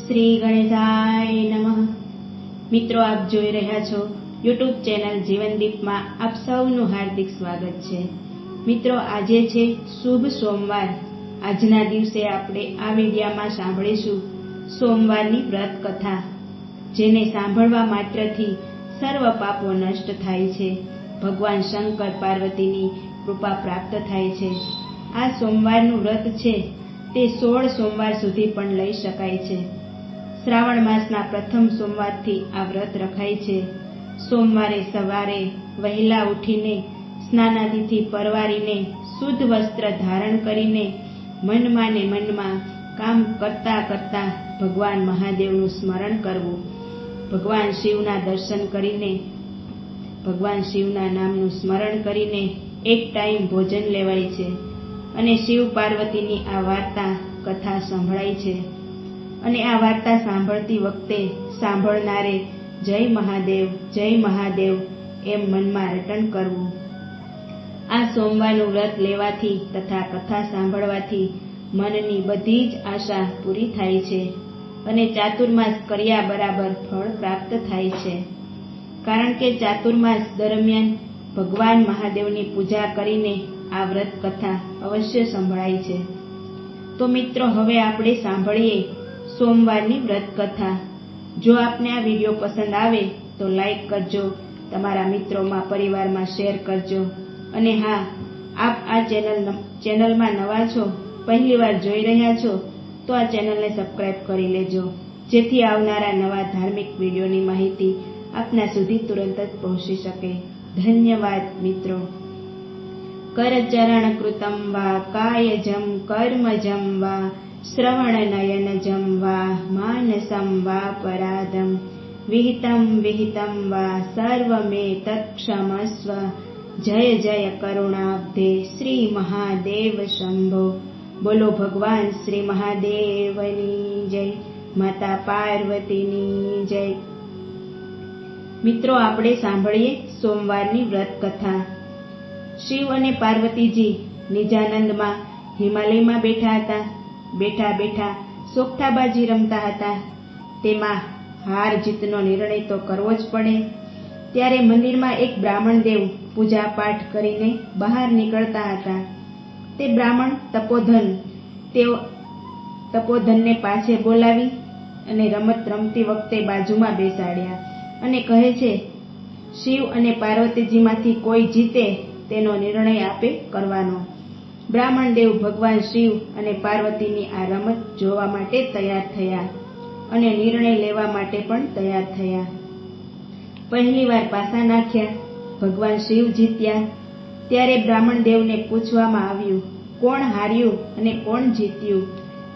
શ્રી ગણેશાય નમઃ। મિત્રો, આપ જોઈ રહ્યા છો યુટ્યુબ ચેનલ જીવનદીપમાં આપ સૌનું હાર્દિક સ્વાગત છે। મિત્રો, આજે છે શુભ સોમવાર। આજના દિવસે આપણે આ વિડીયોમાં સાંભળીશું સોમવારની વ્રત કથા, જેને સાંભળવા માત્રથી સર્વ પાપો નષ્ટ થાય છે, ભગવાન શંકર પાર્વતીની કૃપા પ્રાપ્ત થાય છે। આ સોમવારનું વ્રત છે તે 16 સોમવાર સુધી પણ લઈ શકાય છે। શ્રાવણ માસના પ્રથમ સોમવારથી આ વ્રત રખાય છે। સોમવારે સવારે વહેલા ઉઠીને સ્નાનાદિથી પરવારીને શુદ્ધ વસ્ત્ર ધારણ કરીને મનમાં ને મનમાં કામ કરતા કરતા ભગવાન મહાદેવનું સ્મરણ કરવું, ભગવાન શિવના દર્શન કરીને ભગવાન શિવના નામનું સ્મરણ કરીને એક ટાઈમ ભોજન લેવાય છે અને શિવ પાર્વતીની આ વાર્તા કથા સંભળાય છે અને આ વાર્તા સાંભળતી વખતે સાંભળનારે જય મહાદેવ એમ મનમાં રટણ કરવું। આ સોમવારનું વ્રત લેવાથી તથા કથા સાંભળવાથી મનની બધી જ આશા પૂરી થાય છે અને ચાતુર્માસ કર્યા બરાબર ફળ પ્રાપ્ત થાય છે, કારણ કે ચાતુર્માસ દરમિયાન ભગવાન મહાદેવની પૂજા કરીને આ વ્રત કથા અવશ્ય સંભળાય છે। તો મિત્રો, હવે આપણે સાંભળીએ સોમવારની વ્રત કથા। જો આપને આ વિડીયો પસંદ આવે તો લાઈક કરજો, તમારા મિત્રોમાં પરિવારમાં શેર કરજો અને હા, આપ આ ચેનલમાં નવા છો, પહેલી વાર જોઈ રહ્યા છો તો આ ચેનલને સબસ્ક્રાઇબ કરી લેજો, જેથી આવનારા નવા ધાર્મિક વિડીયોની માહિતી આપના સુધી તુરંત જ પહોંચી શકે। ધન્યવાદ મિત્રો। કરચરણ કૃતમ વા કાયજમ કર્મજમ વા શ્રવણનયનજમ વા માનસમ વા પરાધમ વિહિતમ વા સર્વમે તત્ક્ષમસ્વ। જય જય કરુણાબ્ધે શ્રી મહાદેવ શંભો। બોલો ભગવાન શ્રી મહાદેવની જય, માતા પાર્વતીની જય। મિત્રો, આપણે સાંભળીએ સોમવારની વ્રત કથા। શિવ અને પાર્વતીજી નિજાનંદમાં હિમાલયમાં બેઠા હતા। બેઠા બેઠા સોગઠાબાજી રમતા હતા। તેમાં હાર જીતનો નિર્ણય તો કરવો જ પડે। ત્યારે મંદિરમાં એક બ્રાહ્મણ દેવ પૂજા પાઠ કરીને બહાર નીકળતા હતા। તે બ્રાહ્મણ તપોધન, તેઓ તપોધનને પાછે બોલાવી અને રમત રમતી વખતે બાજુમાં બેસાડ્યા અને કહે છે, શિવ અને પાર્વતીજીમાંથી કોઈ જીતે તેનો નિર્ણય આપે કરવાનો। બ્રાહ્મણ દેવ ભગવાન શિવ અને પાર્વતીની આ રમત જોવા માટે તૈયાર થયા અને નિર્ણય લેવા માટે પણ તૈયાર થયા। પહેલી વાર પાસા નાખ્યા, ભગવાન શિવ જીત્યા। ત્યારે બ્રાહ્મણ દેવને પૂછવામાં આવ્યું, કોણ હાર્યું અને કોણ જીત્યું?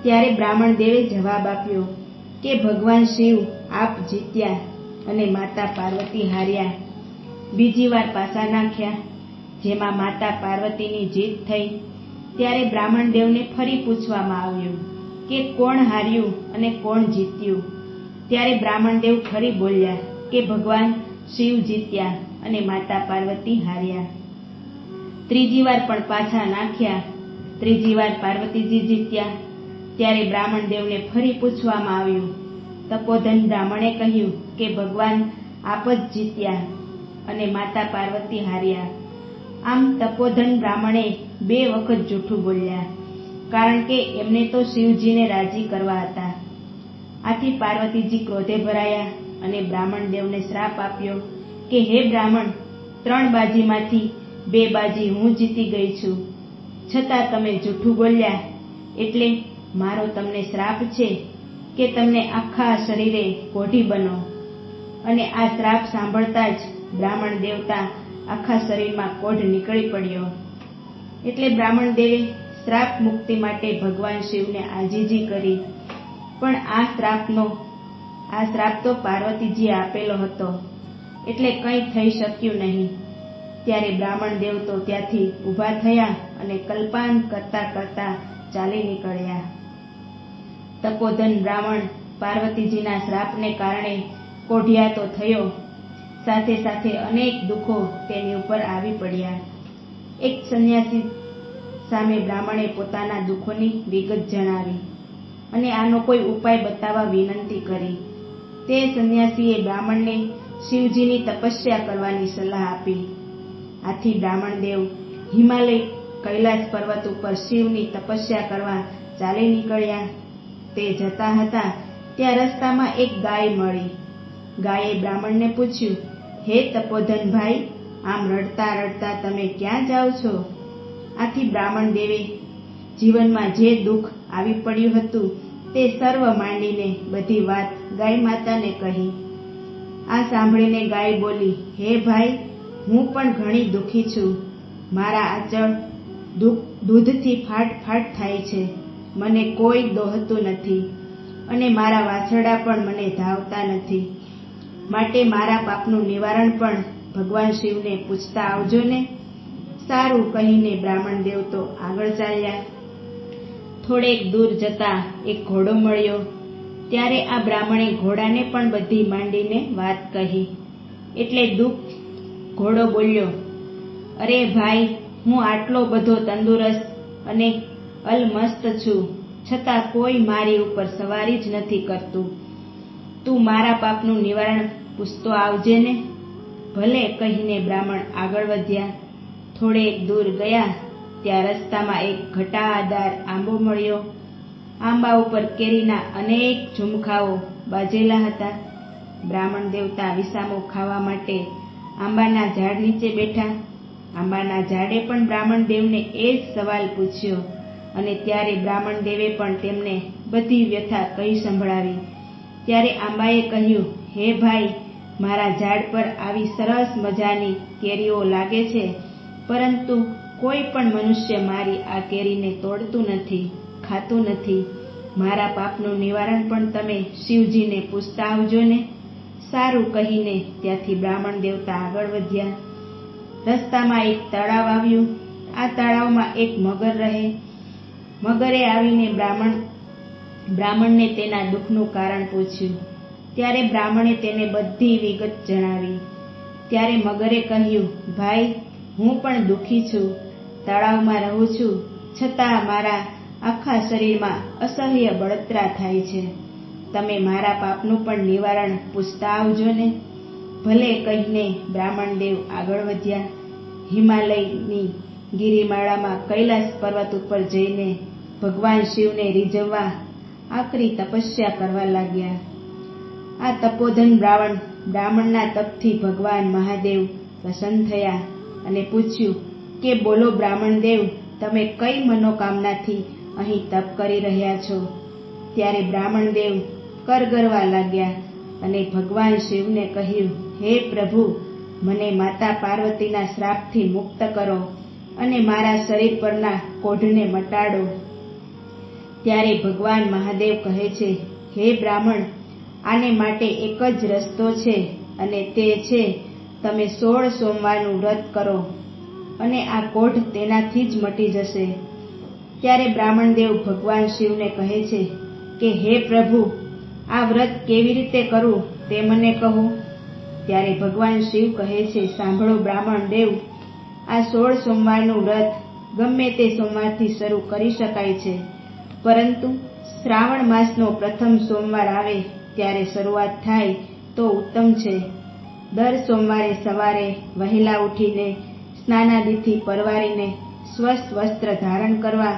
ત્યારે બ્રાહ્મણ દેવે જવાબ આપ્યો કે ભગવાન શિવ આપ જીત્યા અને માતા પાર્વતી હાર્યા। બીજી વાર પાસા નાખ્યા, જેમાં માતા પાર્વતીની જીત થઈ। ત્યારે બ્રાહ્મણ દેવને ફરી પૂછવામાં આવ્યું કે કોણ હાર્યું અને કોણ જીત્યું? ત્યારે બ્રાહ્મણ દેવ ફરી બોલ્યા કે ભગવાન શિવ જીત્યા અને માતા પાર્વતી હાર્યા। ત્રીજી વાર પણ પાછા નાખ્યા, ત્રીજી વાર પાર્વતીજી જીત્યા। ત્યારે બ્રાહ્મણ દેવને ફરી પૂછવામાં આવ્યું। તપોધન બ્રાહ્મણે કહ્યું કે ભગવાન આપ જ જીત્યા અને માતા પાર્વતી હાર્યા। આમ તપોધન બ્રાહ્મણે 2 વખત જૂઠું બોલ્યા, કારણ કે એમને તો શિવજીને રાજી કરવા હતા। આથી પાર્વતીજી ક્રોધે ભરાયા અને બ્રાહ્મણ દેવને શ્રાપ આપ્યો કે હે બ્રાહ્મણ, 3 બાજીમાંથી 2 બાજી હું જીતી ગઈ છું, છતાં તમે જૂઠું બોલ્યા, એટલે મારો તમને શ્રાપ છે કે તમને આખા શરીરે કોઢી બનો। અને આ શ્રાપ સાંભળતા જ બ્રાહ્મણ દેવતા આખા શરીરમાં કોઢ નીકળી પડ્યો। એટલે બ્રાહ્મણ દેવે શ્રાપ મુક્તિ માટે ભગવાન શિવને આજીજી કરી, પણ આ શ્રાપ તો પાર્વતીજીએ આપેલો હતો, એટલે કંઈ થઈ શક્યું નહીં। ત્યારે બ્રાહ્મણ દેવ તો ત્યાંથી ઊભા થયા અને કલ્પાન કરતા કરતા ચાલી નીકળ્યા। તપોધન બ્રાહ્મણ પાર્વતીજીના શ્રાપને કારણે કોઢિયા તો થયો, સાથે સાથે અનેક દુઃખો તેની ઉપર આવી પડ્યા। એક સંન્યાસી સામે બ્રાહ્મણે પોતાના દુઃખોની વિગત જણાવી। અને આનો કોઈ ઉપાય બતાવવા વિનંતી કરી. તે સંન્યાસીએ બ્રાહ્મણને શિવજીની તપસ્યા કરવાની સલાહ આપી. આથી બ્રાહ્મણદેવ હિમાલય કૈલાસ પર્વત ઉપર શિવની તપસ્યા કરવા ચાલી નીકળ્યા. તે જતા હતા ત્યાં રસ્તામાં એક ગાય મળી. ગાયે બ્રાહ્મણને પૂછ્યું, હે તપોધન ભાઈ, આમ રડતા રડતા તમે ક્યાં જાઓ છો? આથી બ્રાહ્મણ દેવે જીવનમાં જે દુઃખ આવી પડ્યું હતું તે સર્વ માંડીને બધી વાત ગાય માતાને કહી. આ સાંભળીને ગાય બોલી, હે ભાઈ, હું પણ ઘણી દુઃખી છું. મારા આંચળ દૂધથી ફાટ ફાટ થાય છે. મને કોઈ દોહતું નથી અને મારા વાછરડા પણ મને ધાવતા નથી. માટે મારા પાપનું નિવારણ પણ ભગવાન શિવને પૂછતા આવજો ને. સારું કહીને બ્રાહ્મણ દેવ તો આગળ ચાલ્યા. થોડેક દૂર જતા એક ઘોડો મળ્યો. ત્યારે આ બ્રાહ્મણે ઘોડાને પણ બધી માંડીને વાત કહી. એટલે ઘોડો બોલ્યો, અરે ભાઈ, હું આટલો બધો તંદુરસ્ત અને અલમસ્ત છું, છતાં કોઈ મારી ઉપર સવારી જ નથી કરતું. તું મારા પાપનું નિવારણ પૂછતો આવજે ને. ભલે કહીને બ્રાહ્મણ આગળ વધ્યા. થોડેક દૂર ગયા ત્યાં રસ્તામાં એક ઘટાદાર આંબો મળ્યો. આંબા ઉપર કેરીના અનેક ઝુમખાઓ બાજેલા હતા. બ્રાહ્મણ દેવતા વિસામો ખાવા માટે આંબાના ઝાડ નીચે બેઠા. આંબાના ઝાડે પણ બ્રાહ્મણ દેવને એ જ સવાલ પૂછ્યો અને ત્યારે બ્રાહ્મણ દેવે પણ તેમને બધી વ્યથા કહી સંભળાવી. ત્યારે આંબાએ કહ્યું, હે ભાઈ, મારા ઝાડ પર આવી સરસ મજાની કેરીઓ લાગે છે, પરંતુ કોઈ પણ મનુષ્ય મારી આ કેરીને તોડતું નથી, ખાતું નથી. મારા પાપનું નિવારણ પણ તમે શિવજીને પૂછતા આવજો ને. સારું કહીને ત્યાંથી બ્રાહ્મણ દેવતા આગળ વધ્યા. રસ્તામાં એક તળાવ આવ્યું. આ તળાવમાં એક મગર રહે. મગરે આવીને બ્રાહ્મણને તેના દુઃખનું કારણ પૂછ્યું. ત્યારે બ્રાહ્મણે તેને બધી વિગત જણાવી. ત્યારે મગરે કહ્યું, ભાઈ, હું પણ દુઃખી છું. તળાવમાં રહું છું, છતાં મારા આખા શરીરમાં અસહ્ય બળતરા થાય છે. તમે મારા પાપનું પણ નિવારણ પૂછતા આવજો ને. ભલે કહીને બ્રાહ્મણ દેવ આગળ વધ્યા. હિમાલયની ગિરિમાળામાં કૈલાસ પર્વત ઉપર જઈને ભગવાન શિવને રીઝવવા આકરી તપસ્યા કરવા લાગ્યા. આ તપોધન બ્રાહ્મણના તપથી ભગવાન મહાદેવ પ્રસન્ન થયા અને પૂછ્યું કે બોલો બ્રાહ્મણ દેવ, તમે કઈ મનોકામનાથી અહીં તપ કરી રહ્યા છો? ત્યારે બ્રાહ્મણ દેવ કરગરવા લાગ્યા અને ભગવાન શિવને કહ્યું, હે પ્રભુ, મને માતા પાર્વતીના શ્રાપથી મુક્ત કરો અને મારા શરીર પરના કોઢને મટાડો. ત્યારે ભગવાન મહાદેવ કહે છે, હે બ્રાહ્મણ, આને માટે એક જ રસ્તો છે અને તે છે તમે 16 સોમવારનું વ્રત કરો અને આ કોઢ તેનાથી જ મટી જશે. ત્યારે બ્રાહ્મણ દેવ ભગવાન શિવને કહે છે કે હે પ્રભુ, આ વ્રત કેવી રીતે કરવું તે મને કહો. ત્યારે ભગવાન શિવ કહે છે, સાંભળો બ્રાહ્મણ દેવ, આ 16 સોમવારનું વ્રત ગમે તે સોમવારથી શરૂ કરી શકાય છે, પરંતુ શ્રાવણ માસનો પ્રથમ સોમવાર આવે ત્યારે શરૂઆત થાય તો ઉત્તમ છે. દર સોમવારે સવારે વહેલા ઉઠીને સ્નાનાદિથી પરવારીને સ્વસ્થ વસ્ત્ર ધારણ કરવા,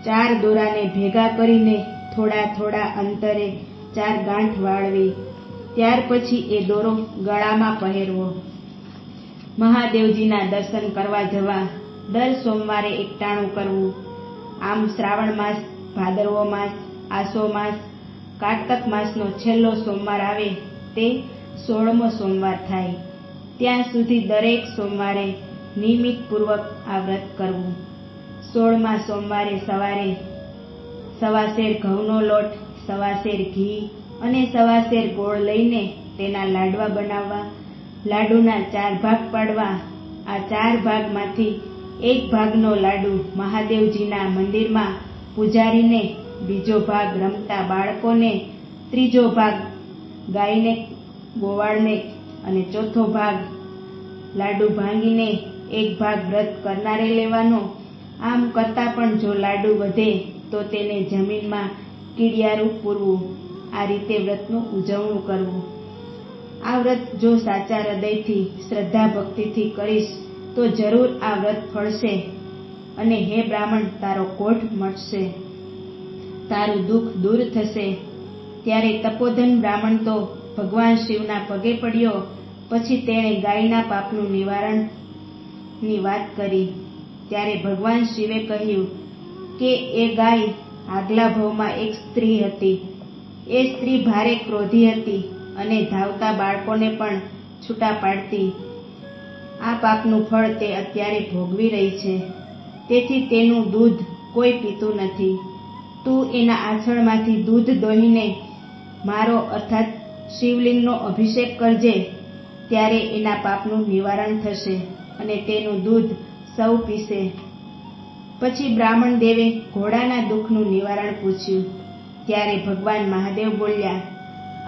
4 દોરાને ભેગા કરીને થોડા થોડા અંતરે 4 ગાંઠ વાળવી. ત્યાર પછી એ દોરો ગળામાં પહેરવો. મહાદેવજીના દર્શન કરવા જવા. દર સોમવારે એકટાણું કરવું. આમ શ્રાવણ માસ, ભાદરવો માસ, આસો માસ, કારતક માસનો છેલ્લો સોમવાર આવે તે 16મો સોમવાર થાય ત્યાં સુધી દરેક સોમવારે નિયમિતપૂર્વક આ વ્રત કરવું. 16મા સોમવારે સવારે સવાશેર ઘઉંનો લોટ, સવાશેર ઘી અને સવાશેર ગોળ લઈને તેના લાડવા બનાવવા. લાડુના 4 ભાગ પાડવા. આ 4 ભાગમાંથી 1 ભાગનો લાડુ મહાદેવજીના મંદિરમાં પૂજારીને, બીજો ભાગ રમતા બાળકોને, ત્રીજો ભાગ ગાયને, ગોવાળને અને ચોથો ભાગ લાડુ ભાંગીને 1 ભાગ વ્રત કરનારે લેવાનો. આમ કરતાં પણ જો લાડુ વધે તો તેને જમીનમાં કીડિયારું પૂરવું. આ રીતે વ્રતનું ઉજવણું કરવું. આ વ્રત જો સાચા હૃદયથી શ્રદ્ધા ભક્તિથી કરીશ તો જરૂર આ વ્રત ફળશે અને હે બ્રાહ્મણ તારો કોઢ મટશે, તારું દુઃખ દૂર થશે. ત્યારે તપોધન બ્રાહ્મણ તો ભગવાન શિવના પગે પડ્યો. પછી તેણે ગાયના પાપનું નિવારણની વાત કરી. ત્યારે ભગવાન શિવે કહ્યું કે એ ગાય આગલા ભવમાં એક સ્ત્રી હતી. એ સ્ત્રી ભારે ક્રોધી હતી અને ધાવતા બાળકોને પણ છૂટા પાડતી. આ પાપનું ફળ તે અત્યારે ભોગવી રહી છે. તેથી તેનું દૂધ કોઈ પીતું નથી. તું એના આંચળમાંથી દૂધ દોહીને મારો અર્થાત શિવલિંગનો અભિષેક કરજે. ત્યારે એના પાપનું નિવારણ થશે અને તેનું દૂધ સૌ પીશે. પછી બ્રાહ્મણ દેવે ઘોડાના દુઃખનું નિવારણ પૂછ્યું. ત્યારે ભગવાન મહાદેવ બોલ્યા,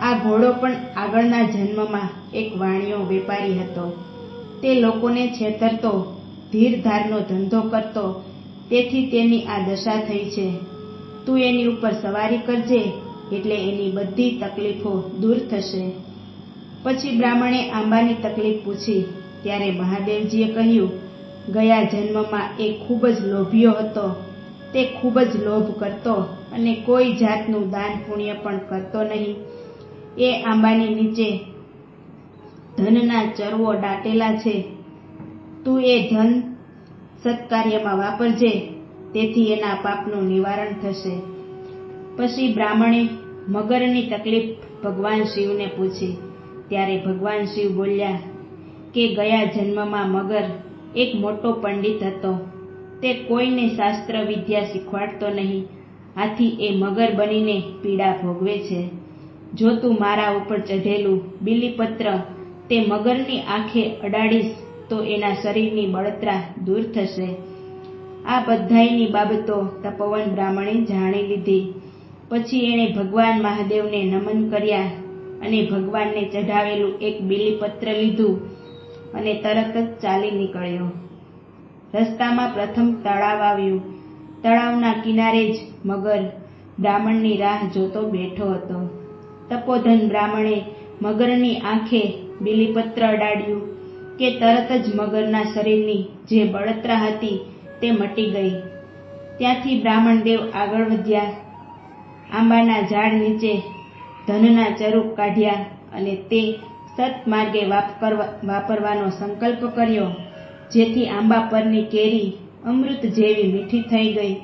આ ઘોડો પણ આગળના જન્મમાં એક વાણિયો વેપારી હતો. તે લોકોને છેતરતો, ધીરધારનો ધંધો કરતો. તેથી તેની આ દશા થઈ છે. તું એની ઉપર સવારી કરજે એટલે એની બધી તકલીફો દૂર થશે. પછી બ્રાહ્મણે આંબાની તકલીફ પૂછી. ત્યારે મહાદેવજીએ કહ્યું, ગયા જન્મમાં એ ખૂબ જ લોભિયો હતો. તે ખૂબ જ લોભ કરતો અને કોઈ જાતનું દાન પુણ્ય પણ કરતો નહીં. એ આંબાની નીચે ધનના ચરવો દાટેલા છે. તું એ ધન સત્કાર્યમાં વાપરજે, તેથી એના પાપનું નિવારણ થશે. પછી બ્રાહ્મણે મગરની તકલીફ ભગવાન શિવને પૂછી. ત્યારે ભગવાન શિવ બોલ્યા કે ગયા જન્મમાં મગર એક મોટો પંડિત હતો. તે કોઈને શાસ્ત્ર વિદ્યા શીખવાડતો નહીં. આથી એ મગર બનીને પીડા ભોગવે છે. જો તું મારા ઉપર ચઢેલું બીલીપત્ર તે મગરની આંખે અડાડીશ તો એના શરીરની બળતરા દૂર થશે. આ બધાયની બાબતો તપોવન બ્રાહ્મણે જાણી લીધી. પછી એણે ભગવાન મહાદેવને નમન કર્યા અને ભગવાનને ચઢાવેલું એક બીલીપત્ર લીધું અને તરત જ ચાલી નીકળ્યો. રસ્તામાં પ્રથમ તળાવ આવ્યું. તળાવના કિનારે જ મગર બ્રાહ્મણની રાહ જોતો બેઠો હતો. તપોધન બ્રાહ્મણે મગરની આંખે બીલીપત્ર અડાડ્યું કે તરત જ મગરના શરીરની જે બળતરા હતી તે મટી ગઈ. ત્યાંથી બ્રાહ્મણ દેવ આગળ વધ્યા. આંબાના ઝાડ નીચે ધનના ચરૂક કાઢ્યા અને તે સત્માર્ગે વાપરવાનો સંકલ્પ કર્યો, જેથી આંબા પરની કેરી અમૃત જેવી મીઠી થઈ ગઈ.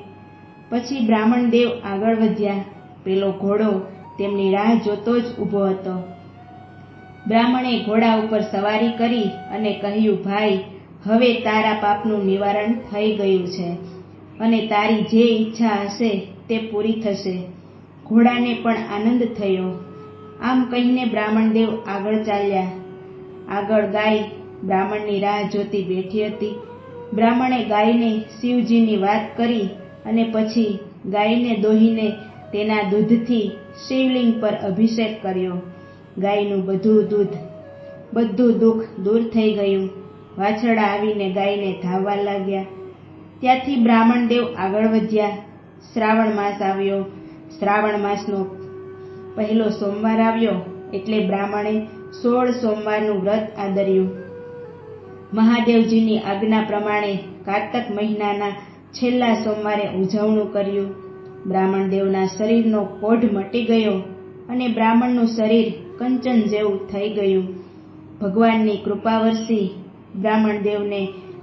પછી બ્રાહ્મણ દેવ આગળ વધ્યા. પેલો ઘોડો તેમની રાહ જોતો જ ઊભો હતો. બ્રાહ્મણે ઘોડા ઉપર સવારી કરી અને કહ્યું, ભાઈ, હવે તારા પાપનું નિવારણ થઈ ગયું છે અને તારી જે ઈચ્છા હશે તે પૂરી થશે. ઘોડાને પણ આનંદ થયો. આમ કહીને બ્રાહ્મણ દેવ આગળ ચાલ્યા. આગળ ગાય બ્રાહ્મણની રાહ જોતી બેઠી હતી. બ્રાહ્મણે ગાયને શિવજીની વાત કરી અને પછી ગાયને દોહીને તેના દૂધથી શિવલિંગ પર અભિષેક કર્યો. ગાયનું બધું દુઃખ દૂર થઈ ગયું. વાછરડા આવીને ગાયને ધાવવા લાગ્યા. ત્યાંથી બ્રાહ્મણ દેવ આગળ વધ્યા. શ્રાવણ માસ આવ્યો. શ્રાવણ માસનો પહેલો સોમવાર આવ્યો એટલે બ્રાહ્મણે 16 સોમવારનું વ્રત આદર્યું. મહાદેવજીની આજ્ઞા પ્રમાણે કારતક મહિનાના છેલ્લા સોમવારે ઉજવણું કર્યું. બ્રાહ્મણ દેવના શરીરનો કોઢ મટી ગયો અને બ્રાહ્મણનું શરીર કંચન જેવું થઈ ગયું. ભગવાનની કૃપા વરસી બ્રાહ્મણ દેવને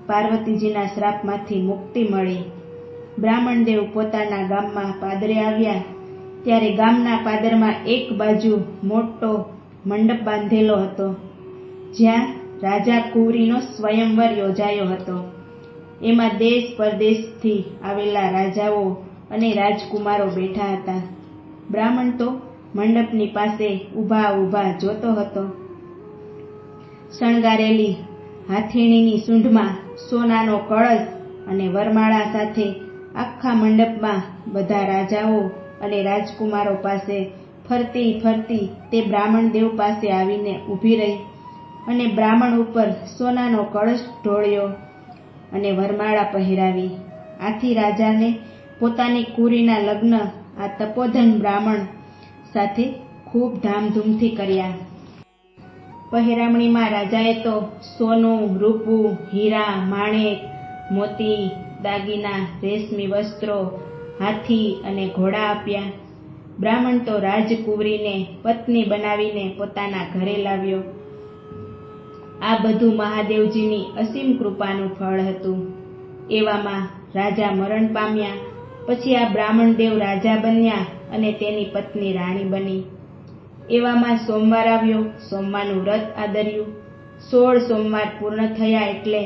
પાર્વતીજીના શ્રાપમાંથી મુક્તિ મળી. બ્રાહ્મણ દેવ પોતાના ગામમાં પાદરે આવ્યા. ત્યારે ગામના પાદરમાં એક બાજુ મોટો મંડપ બાંધેલો હતો, જ્યાં રાજા કુંવરીનો સ્વયંવર યોજાયો હતો. એમાં દેશ પરદેશથી આવેલા રાજાઓ અને રાજકુમારો બેઠા હતા. બ્રાહ્મણ તો મંડપની પાસે ઊભા જોતો હતો. શણગારેલી હાથીણીની સૂંઢમાં સોનાનો કળશ અને વરમાળા સાથે આખા મંડપમાં બધા રાજાઓ અને રાજકુમારો પાસે ફરતી તે બ્રાહ્મણ દેવ પાસે આવીને ઊભી રહી અને બ્રાહ્મણ ઉપર સોનાનો કળશ ઢોળ્યો અને વરમાળા પહેરાવી. આથી રાજાને પોતાની કુંવરીના લગ્ન આ તપોધન બ્રાહ્મણ સાથે ખૂબ ધામધૂમથી કર્યા. પહેરામણીમાં રાજાએ તો સોનું, રૂપું, હીરા, માણેક, મોતી, દાગીના, રેશમી વસ્ત્રો, હાથી અને ઘોડા આપ્યા. બ્રાહ્મણ તો રાજકુંવરીને પત્ની બનાવીને પોતાના ઘરે લાવ્યો. આ બધું મહાદેવજીની અસીમ કૃપાનું ફળ હતું. એવામાં રાજા મરણ પામ્યા. પછી આ બ્રાહ્મણ દેવ રાજા બન્યા અને તેની પત્ની રાણી બની. એવામાં સોમવાર આવ્યો. સોમવારનું વ્રત આદર્યું. 16 સોમવાર પૂર્ણ થયા એટલે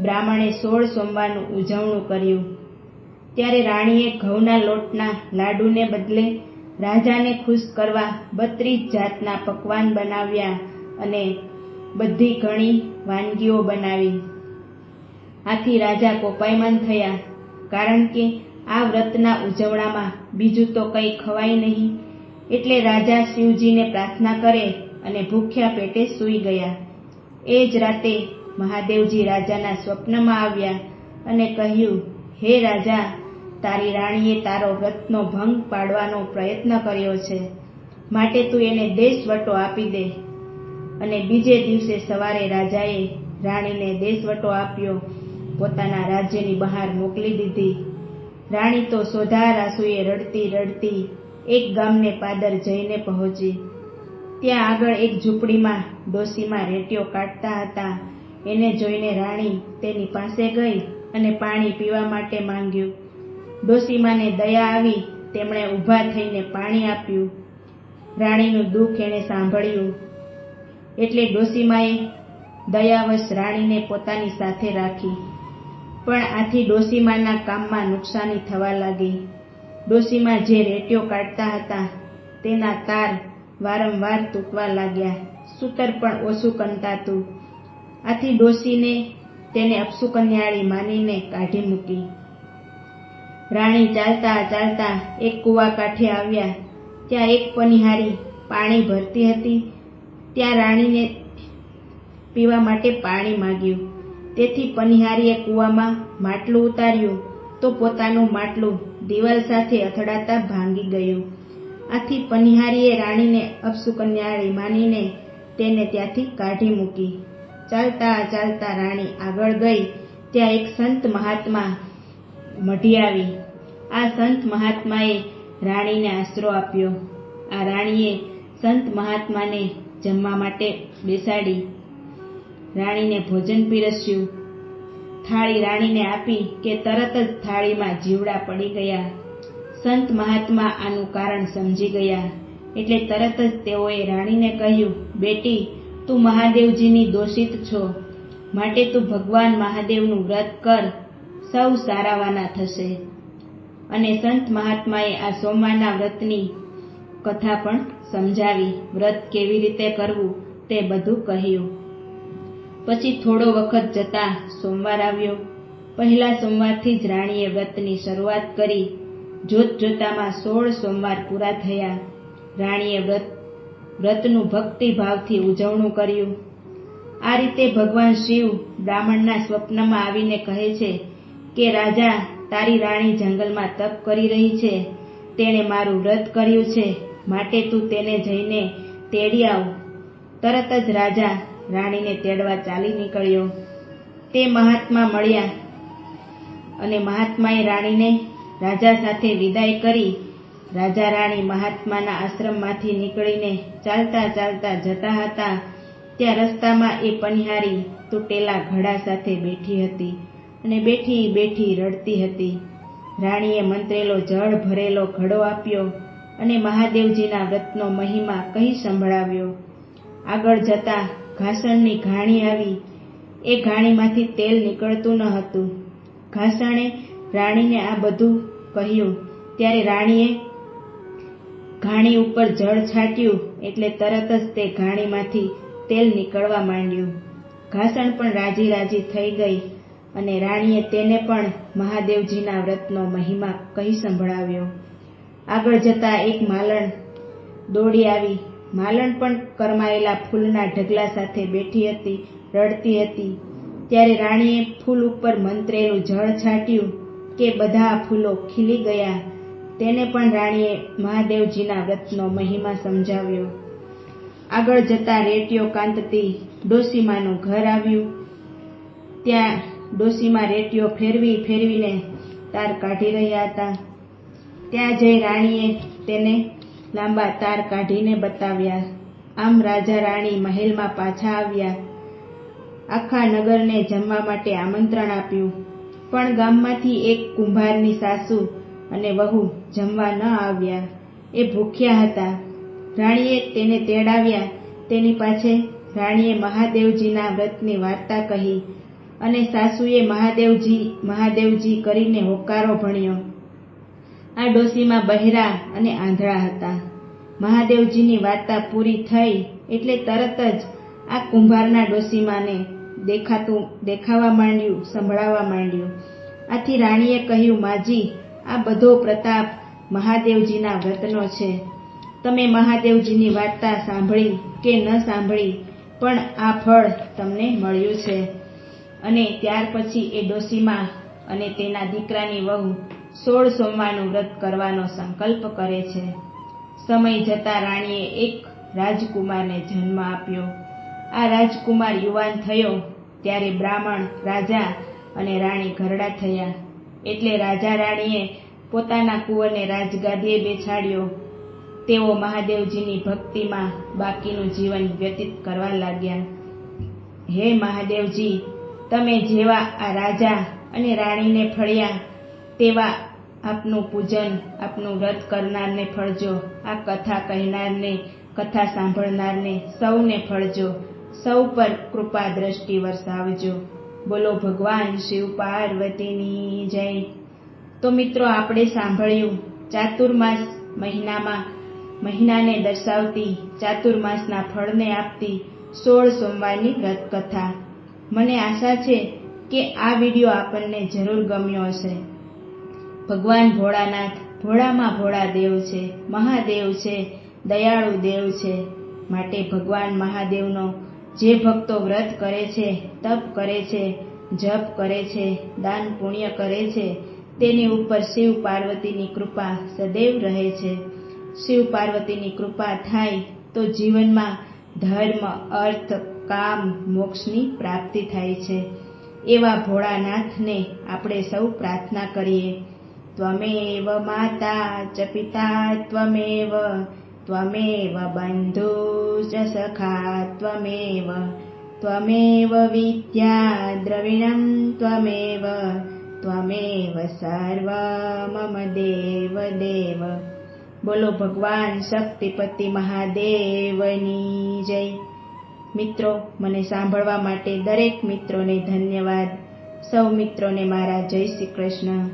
બ્રાહ્મણે 16 સોમવારનું ઉજવણું કર્યું. ત્યારે રાણીએ ઘઉંના લોટના લાડુને બદલે રાજાને ખુશ કરવા 32 જાતના પકવાન બનાવ્યા અને બધી ઘણી વાનગીઓ બનાવી. આથી રાજા કોપાયમાન થયા, કારણ કે આ વ્રતના ઉજવણામાં બીજું તો કંઈ ખવાય નહીં. એટલે રાજા શિવજીને પ્રાર્થના કરે અને ભૂખ્યા પેટે સૂઈ ગયા. એ જ રાતે મહાદેવજી રાજાના સ્વપ્નમાં આવ્યા અને કહ્યું, હે રાજા, તારી રાણીએ તારો વ્રતનો ભંગ પાડવાનો પ્રયત્ન કર્યો છે, માટે તું એને દેશવટો આપી દે. અને બીજે દિવસે સવારે રાજાએ રાણીને દેશવટો આપ્યો, પોતાના રાજ્યની બહાર મોકલી દીધી. રાણી તો સોધા રાસુએ રડતી રડતી એક ગામને પાદર જઈને પહોંચી. ત્યાં આગળ એક ઝૂંપડીમાં ડોશીમાં રેટીઓ કાઢતા હતા. એને જોઈને રાણી તેની પાસે ગઈ અને પાણી પીવા માટે માંગ્યું. ડોશીમાને દયા આવી. તેમણે ઊભા થઈને પાણી આપ્યું. રાણીનું દુઃખ એણે સાંભળ્યું એટલે ડોશીમાએ દયાવશ રાણીને પોતાની સાથે રાખી. પણ આથી ડોશીમાના કામમાં નુકસાની થવા લાગી. ડોશીમા જે રેટીઓ કાઢતા હતા તેના તાર વારંવાર તૂટવા લાગ્યા. સૂતર પણ ઓછું કંટાતું. આથી ડોશીને તેને અપશુકન્યાળી માનીને કાઢી મૂકી. રાણી ચાલતા ચાલતા એક કૂવા કાંઠે આવ્યા. ત્યાં એક પનિહારી પાણી ભરતી હતી. ત્યાં રાણીને પીવા માટે પાણી માંગ્યું. તેથી પનિહારીએ કૂવામાં માટલું ઉતાર્યું તો પોતાનું માટલું દિવાલ સાથે અથડાતા ભાંગી ગયું. આથી પનિહારીએ રાણીને અપશુકન્યાળી માનીને તેને ત્યાંથી કાઢી મૂકી. ચાલતા ચાલતા રાણી આગળ ગઈ. ત્યાં એક સંત મહાત્મા મઢી આવી. આ સંત મહાત્માએ રાણીને આશરો આપ્યો. આ રાણીએ સંત મહાત્માને જમવા માટે બેસાડી. રાણીને ભોજન પીરસ્યું. થાળી રાણીને આપી કે તરત જ થાળીમાં જીવડા પડી ગયા. સંત મહાત્મા આનું કારણ સમજી ગયા એટલે તરત જ તેઓએ રાણીને કહ્યું, બેટી, તું મહાદેવજીની દોષિત છો, માટે તું ભગવાન મહાદેવનું વ્રત કર, સૌ સારાવાના થશે. અને સંત મહાત્માએ આ સોમવારના વ્રતની કથા પણ સમજાવી. વ્રત કેવી રીતે કરવું તે બધું કહ્યું. પછી થોડો વખત જતા સોમવાર આવ્યો. પહેલા સોમવારથી જ રાણીએ વ્રતની શરૂઆત કરી. જોત જોતામાં 16 સોમવાર પૂરા થયા. રાણીએ વ્રતનું ભક્તિભાવથી ઉજવણું કર્યું. આ રીતે ભગવાન શિવ બ્રાહ્મણના સ્વપ્નમાં આવીને કહે છે કે રાજા, તારી રાણી જંગલમાં તપ કરી રહી છે. તેણે મારું વ્રત કર્યું છે, માટે તું તેને જઈને તેડી આવ. તરત જ રાજા રાણીને તેડવા ચાલી નીકળ્યો. તે મહાત્મા મળ્યા અને મહાત્માએ રાણીને રાજા સાથે વિદાય કરી. રાજા રાણી મહાત્માના આશ્રમમાંથી નીકળીને ચાલતા ચાલતા જતા હતા. ત્યાં રસ્તામાં એ પનિહારી તૂટેલા ઘડા સાથે બેઠી હતી અને બેઠી બેઠી રડતી હતી. રાણીએ મંત્રેલો જળ ભરેલો ઘડો આપ્યો અને મહાદેવજીના વ્રતનો મહિમા કહી સંભળાવ્યો. આગળ જતા ઘાસણની ઘાણી આવી. એ ઘાણીમાંથી તેલ નીકળતું ન હતું. ઘાસણે રાણીને આ બધું કહ્યું. ત્યારે રાણીએ ઘાણી ઉપર જળ છાંટ્યું એટલે તરત જ તે ઘાણીમાંથી તેલ નીકળવા માંડ્યું. ઘાસણ પણ રાજી રાજી થઈ ગઈ અને રાણીએ તેને પણ મહાદેવજીના વ્રતનો મહિમા કહી સંભળાવ્યો. આગળ જતા એક માલણ દોડી આવી. માલણ પણ કરમાયેલા ફૂલના ઢગલા સાથે બેઠી હતી, રડતી હતી. ત્યારે રાણીએ ફૂલ ઉપર મંત્રેલું જળ છાંટ્યું કે બધા ફૂલો ખીલી ગયા. તેને પણ રાણીએ મહાદેવજીના વ્રતનો મહિમા સમજાવ્યો. આગળ જતા રેટીઓ કાંતતી ડોસીમાનું ઘર આવ્યું. ત્યાં ડોસીમા રેટીઓ ફેરવી ફેરવીને તાર કાઢી રહ્યા હતા. ત્યાં જઈ રાણીએ તેને લાંબા તાર કાઢીને બતાવ્યા. આમ રાજા રાણી મહેલમાં પાછા આવ્યા. આખા નગરને જમવા માટે આમંત્રણ આપ્યું, પણ ગામમાંથી એક કુંભારની સાસુ અને વહુ જમવા ન આવ્યા. એ ભૂખ્યા હતા. રાણીએ તેને તેડાવ્યા. તેની પાછે રાણીએ મહાદેવજીના વ્રતની વાર્તા કહી અને સાસુએ મહાદેવજી મહાદેવજી કરીને હોકારો ભણ્યો. આ ડોસીમાં બહેરા અને આંધળા હતા. મહાદેવજીની વાર્તા પૂરી થઈ એટલે તરત જ આ કુંભારના ડોસીમાને દેખાવા માંડ્યું, સંભળાવા માંડ્યું. આથી રાણીએ કહ્યું, માજી, આ બધો પ્રતાપ મહાદેવજીના વ્રતનો છે. તમે મહાદેવજીની વાર્તા સાંભળી કે ન સાંભળી, પણ આ ફળ તમને મળ્યું છે. અને ત્યાર પછી એ ડોસીમા અને તેના દીકરાની વહુ 16 સોમવારનું વ્રત કરવાનો સંકલ્પ કરે છે. સમય જતાં રાણીએ એક રાજકુમારને જન્મ આપ્યો. આ રાજકુમાર યુવાન થયો ત્યારે બ્રાહ્મણ, રાજા અને રાણી ઘરડા થયા. એટલે રાજા રાણીએ પોતાના કુંવરને રાજગાદીએ બેસાડ્યો. તેઓ મહાદેવજીની ભક્તિમાં બાકીનું જીવન વ્યતીત કરવા લાગ્યા. હે મહાદેવજી, તમે જેવા આ રાજા અને રાણીને ફળ્યા, તેવા આપનું પૂજન, આપનું વ્રત કરનારને ફળજો. આ કથા કહેનારને, કથા સાંભળનારને સૌને ફળજો. સૌ પર કૃપા દ્રષ્ટિ વરસાવજો. બોલો ભગવાન શિવ પાર્વતીની જય. તો મિત્રો, આપણે સાંભળ્યું ચાતુર્માસ મહિનાને દર્શાવતી, ચાતુર્માસના ફળને આપતી 16 સોમવારની વ્રત કથા. મને આશા છે કે આ વિડીયો આપણને જરૂર ગમ્યો હશે. ભગવાન ભોળાનાથ ભોળામાં ભોળા દેવ છે, મહાદેવ છે, દયાળુ દેવ છે. માટે ભગવાન મહાદેવનો જે ભક્તો વ્રત કરે છે, તપ કરે છે, જપ કરે છે, દાન પુણ્ય કરે છે, તેની ઉપર શિવ પાર્વતીની કૃપા સદૈવ રહે છે. શિવ પાર્વતીની કૃપા થાય તો જીવનમાં ધર્મ, અર્થ, કામ, મોક્ષની પ્રાપ્તિ થાય છે. એવા ભોળાનાથને આપણે સૌ પ્રાર્થના કરીએ. ત્વમેવ માતા ચ પિતા ત્વમેવ, ત્વમેવ બંધુ ચ સખા ત્વમેવ, ત્વમેવ વિદ્યા દ્રવિણં ત્વમેવ, ત્વમેવ સર્વ મમ દેવ દેવ. બોલો ભગવાન શક્તિપતિ મહાદેવની જય. મિત્રો, મને સાંભળવા માટે દરેક મિત્રોને ધન્યવાદ. સૌ મિત્રોને મારા જય શ્રી કૃષ્ણ.